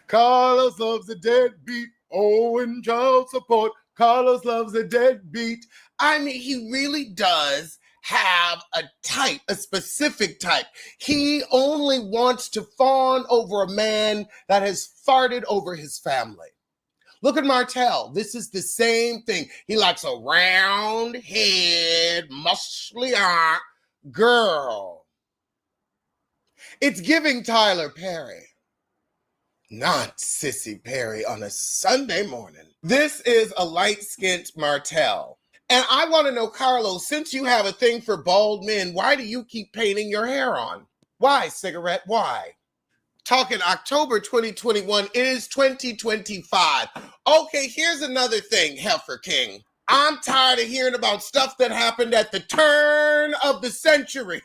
Carlos loves a deadbeat. Oh, and child support. Carlos loves a deadbeat. I mean, he really does have a type, a specific type. He only wants to fawn over a man that has farted over his family. Look at Martell. This is the same thing. He likes a round head, muscly girl. It's giving Tyler Perry, not Sissy Perry on a Sunday morning. This is a light-skinned Martell. And I want to know, Carlos, since you have a thing for bald men, why do you keep painting your hair on? Why, cigarette? Why? Talking October 2021, it is 2025. Okay, here's another thing, Heifer King. I'm tired of hearing about stuff that happened at the turn of the century.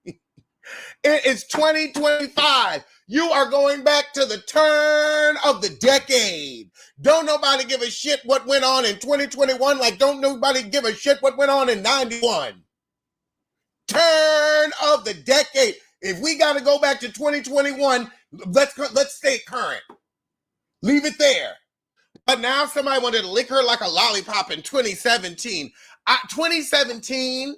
It is 2025. You are going back to the turn of the decade. Don't nobody give a shit what went on in 2021 like don't nobody give a shit what went on in 91. Turn of the decade. If we got to go back to 2021, let's stay current. Leave it there. But now somebody wanted to lick her like a lollipop in 2017. 2017?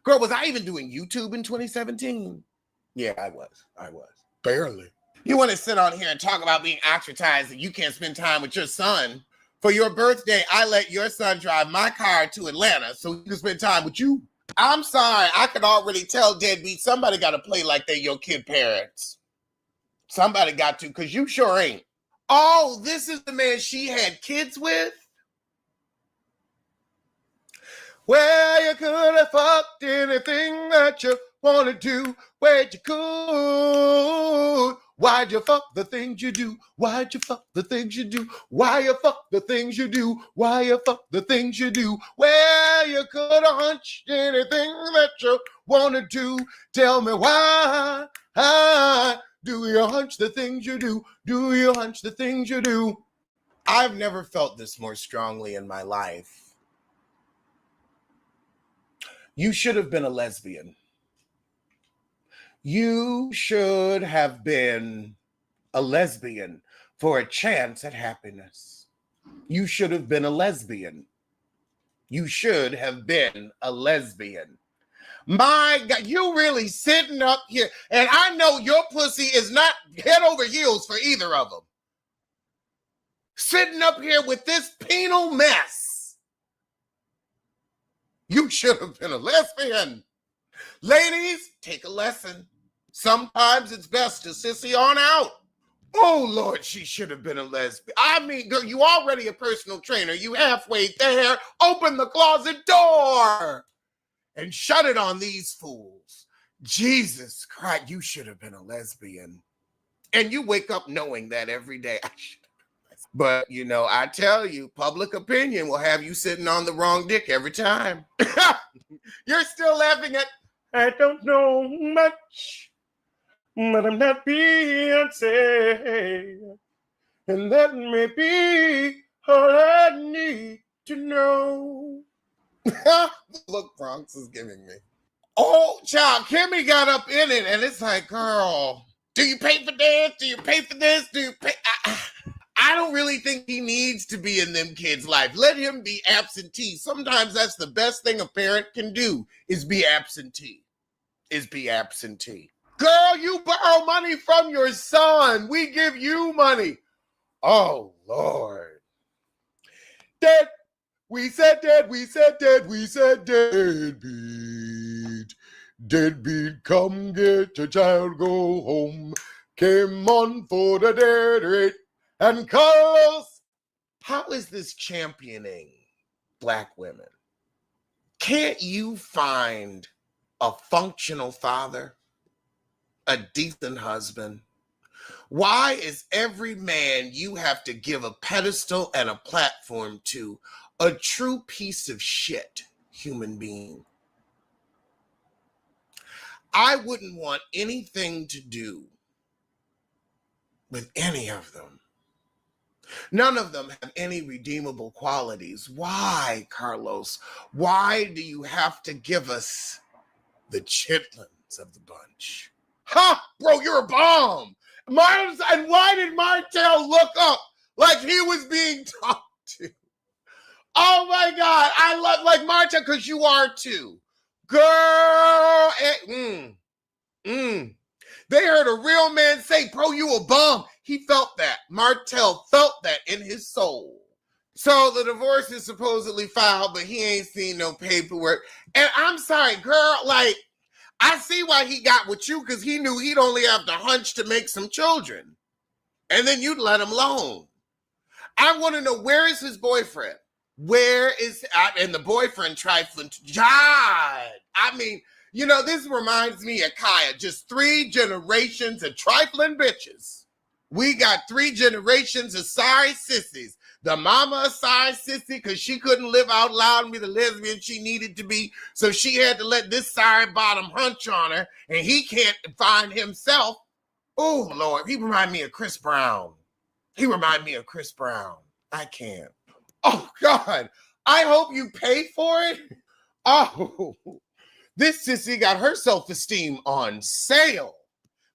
Girl, was I even doing YouTube in 2017? Yeah, I was. Barely. You want to sit on here and talk about being ostracized and you can't spend time with your son. For your birthday, I let your son drive my car to Atlanta so he can spend time with you. I'm sorry, I could already tell Deadbeat, somebody got to play like they your kid parents. Somebody got to, because you sure ain't. Oh, this is the man she had kids with? Well, you could have fucked anything that you want to do, where you could. Why'd you fuck the things you do? Why'd you fuck the things you do? Why you fuck the things you do? Why you fuck the things you do? Well, you could have hunched anything that you want to do. Tell me why do you hunch the things you do? Do you hunch the things you do? I've never felt this more strongly in my life. You should have been a lesbian. You should have been a lesbian for a chance at happiness. You should have been a lesbian. You should have been a lesbian. My God, you really sitting up here, and I know your pussy is not head over heels for either of them. Sitting up here with this penal mess. You should have been a lesbian. Ladies, take a lesson. Sometimes it's best to sissy on out. Oh, Lord, she should have been a lesbian. I mean, girl, you already a personal trainer. You halfway there. Open the closet door and shut it on these fools. Jesus Christ, you should have been a lesbian. And you wake up knowing that every day. But, you know, I tell you, public opinion will have you sitting on the wrong dick every time. You're still laughing at, I don't know much, but I'm not Beyonce. And that may be all I need to know. Look, Bronx is giving me. Oh, child, Kimmy got up in it, and it's like, girl, do you pay for this? Do you pay for this? Do you pay? I don't really think he needs to be in them kids' life. Let him be absentee. Sometimes that's the best thing a parent can do, is be absentee. Girl, you borrow money from your son. We give you money. Oh, Lord. Dead. We said dead. We said dead. We said deadbeat. Deadbeat, come get your child, go home. Came on for the dead rate. And Carlos, how is this championing Black women? Can't you find a functional father, a decent husband? Why is every man you have to give a pedestal and a platform to a true piece of shit human being? I wouldn't want anything to do with any of them. None of them have any redeemable qualities. Why, Carlos? Why do you have to give us the chitlins of the bunch? Ha, bro, you're a bomb. And why did Martell look up like he was being talked to? Oh my God, I love like Martell because you are too. Girl, They heard a real man say, bro, you a bum. He felt that. Martell felt that in his soul. So the divorce is supposedly filed, but he ain't seen no paperwork. And I'm sorry, girl, like, I see why he got with you because he knew he'd only have to hunch to make some children. And then you'd let him alone. I want to know, where is his boyfriend? Where is, and the boyfriend trifling, God. I mean, you know, this reminds me of Kaya, just 3 generations of trifling bitches. We got 3 generations of sorry sissies. The mama a sorry sissy because she couldn't live out loud and be the lesbian she needed to be, so she had to let this sorry bottom hunch on her, and he can't find himself. Oh, Lord, he remind me of Chris Brown. I can't. Oh, God. I hope you paid for it. Oh, this sissy got her self-esteem on sale.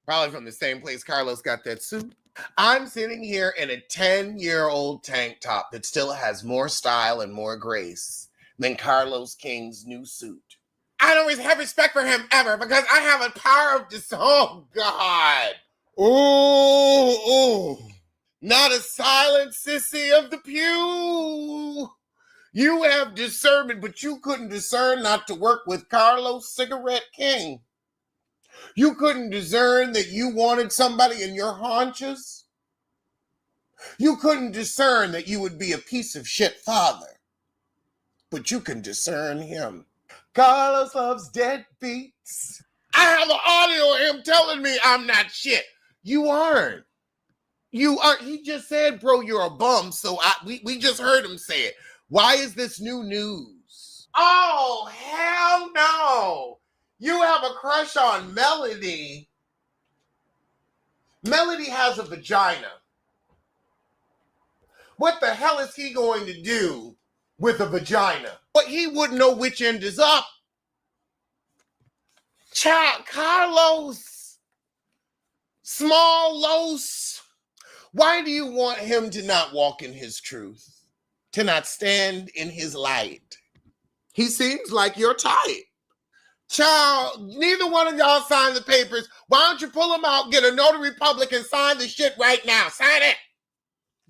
Probably from the same place Carlos got that suit. I'm sitting here in a 10-year-old tank top that still has more style and more grace than Carlos King's new suit. I don't have respect for him ever because I have a power of oh, God. Oh, not a silent sissy of the pew. You have discernment, but you couldn't discern not to work with Carlos Cigarette King. You couldn't discern that you wanted somebody in your haunches. You couldn't discern that you would be a piece of shit father. But you can discern him. Carlos loves deadbeats. I have an audio of him telling me I'm not shit. You aren't. You are. He just said, bro, you're a bum. So we just heard him say it. Why is this new news? Oh, hell no. You have a crush on Melody. Melody has a vagina. What the hell is he going to do with a vagina? But he wouldn't know which end is up. Child, Carlos. Small Los. Why do you want him to not walk in his truth? To not stand in his light? He seems like your type. Child, neither one of y'all signed the papers. Why don't you pull them out, get a notary public, and sign the shit right now? Sign it.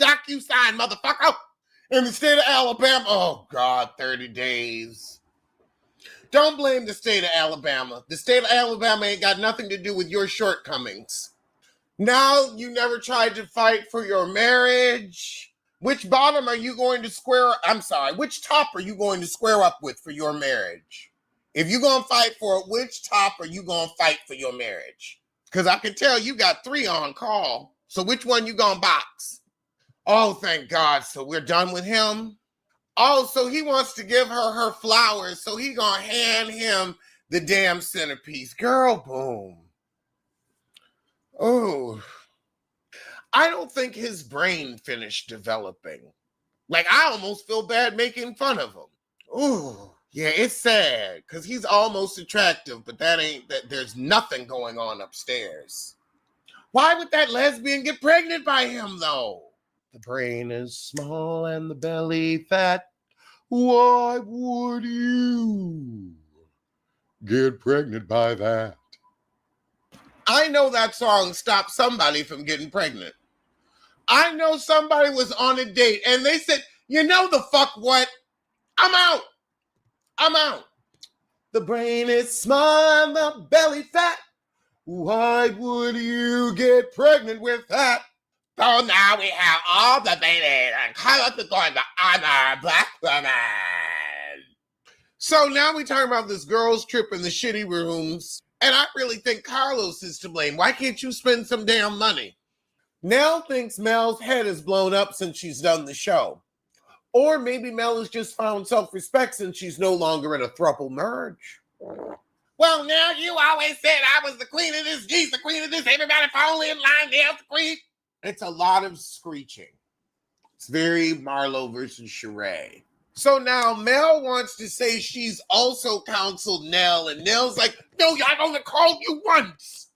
DocuSign, motherfucker. In the state of Alabama. Oh, God, 30 days. Don't blame the state of Alabama. The state of Alabama ain't got nothing to do with your shortcomings. Now you never tried to fight for your marriage. Which bottom are you going to which top are you going to square up with for your marriage? If you're going to fight for it, which top are you going to fight for your marriage? Because I can tell you got 3 on call. So which one you going to box? Oh, thank God. So we're done with him? Oh, so he wants to give her flowers. So he going to hand him the damn centerpiece. Girl, boom. Oh. I don't think his brain finished developing. Like, I almost feel bad making fun of him. Ooh. Yeah, it's sad because he's almost attractive, but there's nothing going on upstairs. Why would that lesbian get pregnant by him, though? The brain is small and the belly fat. Why would you get pregnant by that? I know that song stopped somebody from getting pregnant. I know somebody was on a date and they said, you know the fuck what? I'm out. The brain is small and the belly fat. Why would you get pregnant with that? So now we have all the babies and Carlos is going to honor black women. So now we talk about this girls' trip in the shitty rooms. And I really think Carlos is to blame. Why can't you spend some damn money? Nell thinks Mel's head is blown up since she's done the show. Or maybe Mel has just found self-respect since she's no longer in a throuple merge. Well, now you always said I was the queen of this, geez, the queen of this, everybody fall in line, there's the queen. It's a lot of screeching. It's very Marlo versus Sheree. So now Mel wants to say she's also counseled Nell, and Nell's like, no, I've only called you once.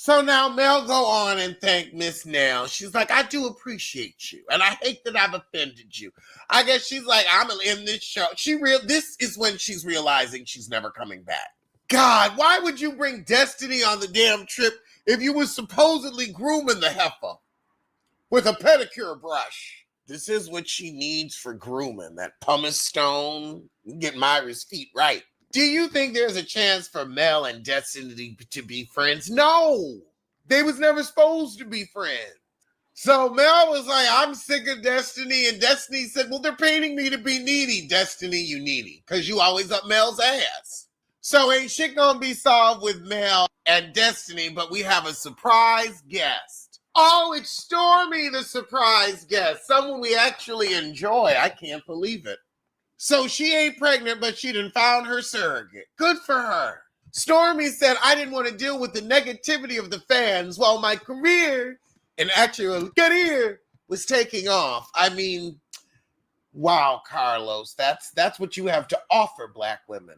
So now Mel go on and thank Miss Nell. She's like, I do appreciate you. And I hate that I've offended you. I guess she's like, I'm in this show. This is when she's realizing she's never coming back. God, why would you bring Destiny on the damn trip if you were supposedly grooming the heifer with a pedicure brush? This is what she needs for grooming, that pumice stone. Get Myra's feet right. Do you think there's a chance for Mel and Destiny to be friends? No, they was never supposed to be friends. So Mel was like, I'm sick of Destiny. And Destiny said, well, they're painting me to be needy. Destiny, you needy, because you always up Mel's ass. So ain't shit gonna be solved with Mel and Destiny, but we have a surprise guest. Oh, it's Stormy, the surprise guest. Someone we actually enjoy. I can't believe it. So she ain't pregnant, but she done found her surrogate. Good for her. Stormy said, I didn't want to deal with the negativity of the fans while my career was taking off. I mean, wow, Carlos, that's what you have to offer Black women.